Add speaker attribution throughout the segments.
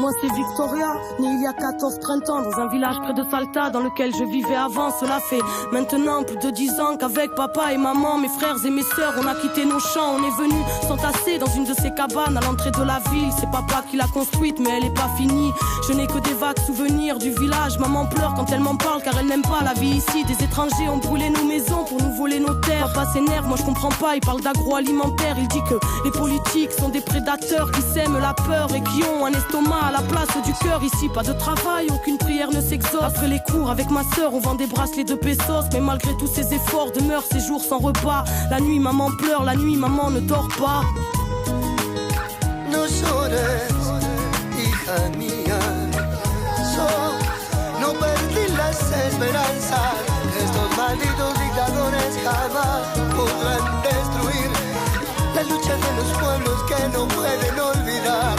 Speaker 1: Moi c'est Victoria, née il y a 14 printemps dans un village près de Salta dans lequel je vivais avant. Cela fait maintenant plus de 10 ans qu'avec papa et maman, mes frères et mes sœurs, on a quitté nos champs. On est venus s'entasser dans une de ces cabanes à l'entrée de la ville. C'est papa qui l'a construite mais elle est pas finie. Je n'ai que des vagues souvenirs du village. Maman pleure quand elle m'en parle car elle n'aime pas la vie ici. Des étrangers ont brûlé nos maisons pour nous voler nos terres. Papa s'énerve, moi je comprends pas, il parle d'agroalimentaire. Il dit que les politiques sont des prédateurs qui sèment la peur et qui ont un estomac à la place du cœur. Ici pas de travail, aucune prière ne s'exauce. Après les cours avec ma sœur on vend des bracelets de pesos. Mais malgré tous ces efforts demeurent ces jours sans repas. La nuit maman pleure, la nuit maman ne dort pas.
Speaker 2: No llores, hija mía. No perdí las esperanzas. Estos malditos dictadores jamás podrán destruir la lucha de los pueblos que no pueden olvidar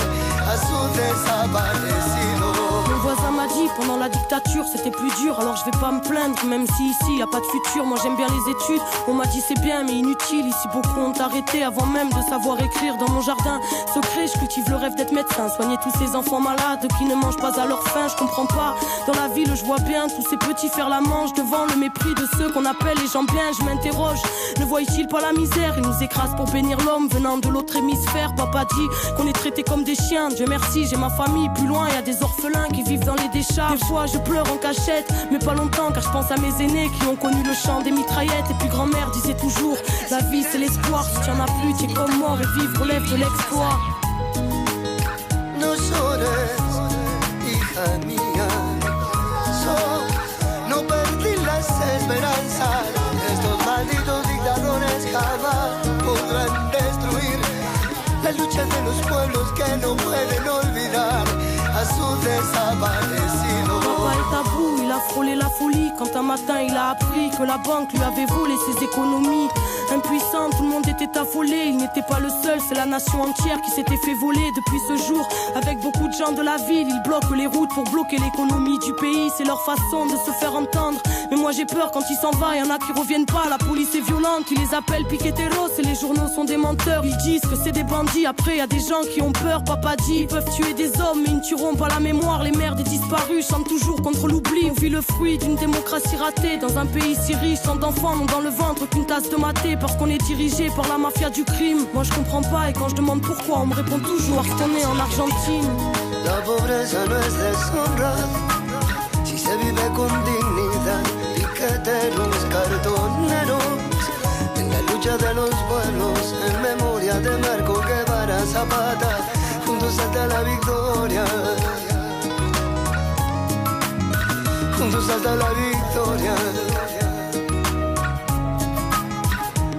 Speaker 2: a su desaparecido.
Speaker 1: Mon voisin m'a dit pendant la dictature c'était plus dur. Alors je vais pas me plaindre même si ici y a pas de futur. Moi j'aime bien les études. On m'a dit c'est bien mais inutile. Ici beaucoup ont arrêté avant même de savoir écrire. Dans mon jardin secret je cultive le rêve d'être médecin. Soigner tous ces enfants malades qui ne mangent pas à leur faim. Je comprends pas. Dans la ville je vois bien tous ces petits faire la manche devant le mépris de ceux qu'on appelle les gens bien. Je m'interroge, ne voient-ils pas la misère? Ils nous écrasent pour bénir l'homme venant de l'autre hémisphère. Papa dit qu'on est traités comme des chiens. Dieu merci j'ai ma famille. Plus loin y a des orphelins qui vivent dans les décharges. Des fois je pleure en cachette mais pas longtemps car je pense à mes aînés qui ont connu le chant des mitraillettes. Et puis grand-mère disait toujours la vie c'est l'espoir. Si tu en as plus t'es comme mort et vivre relève de l'exploit.
Speaker 2: No llores, hija mía. No perdí las esperanzas. Estos malditos dictadores jamás podrán destruir la lucha de los pueblos que no pueden olvidar a su desaparecido.
Speaker 1: Papa est à bout, il a frôlé la folie quand un matin il a appris que la banque lui avait volé ses économies. Impuissant, tout le monde était affolé. Il n'était pas le seul, c'est la nation entière qui s'était fait voler. Depuis ce jour, avec beaucoup de gens de la ville, ils bloquent les routes pour bloquer l'économie du pays. C'est leur façon de se faire entendre. Mais moi j'ai peur quand il s'en va, y en a qui reviennent pas. La police est violente, ils les appellent piqueteros. Et les journaux sont des menteurs, ils disent que c'est des bandits. Après y a des gens qui ont peur, papa dit ils peuvent tuer des hommes mais ils ne tueront pas la mémoire. Les mères des disparus chantent toujours contre l'oubli. On vit le fruit d'une démocratie ratée dans un pays si riche. Tant d'enfants n'ont dans le ventre qu'une tasse de maté parce qu'on est dirigé par la mafia du crime. Moi je comprends pas et quand je demande pourquoi on me répond toujours retourner en Argentine.
Speaker 2: La pobreza no es deshonra si se vive con dignidad. Piqueteros, cartoneros en la lucha de los pueblos en memoria de Marco Guevara Zapata. Juntos hasta la victoria. Juntos hasta la victoria.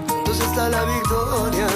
Speaker 2: Juntos hasta la victoria.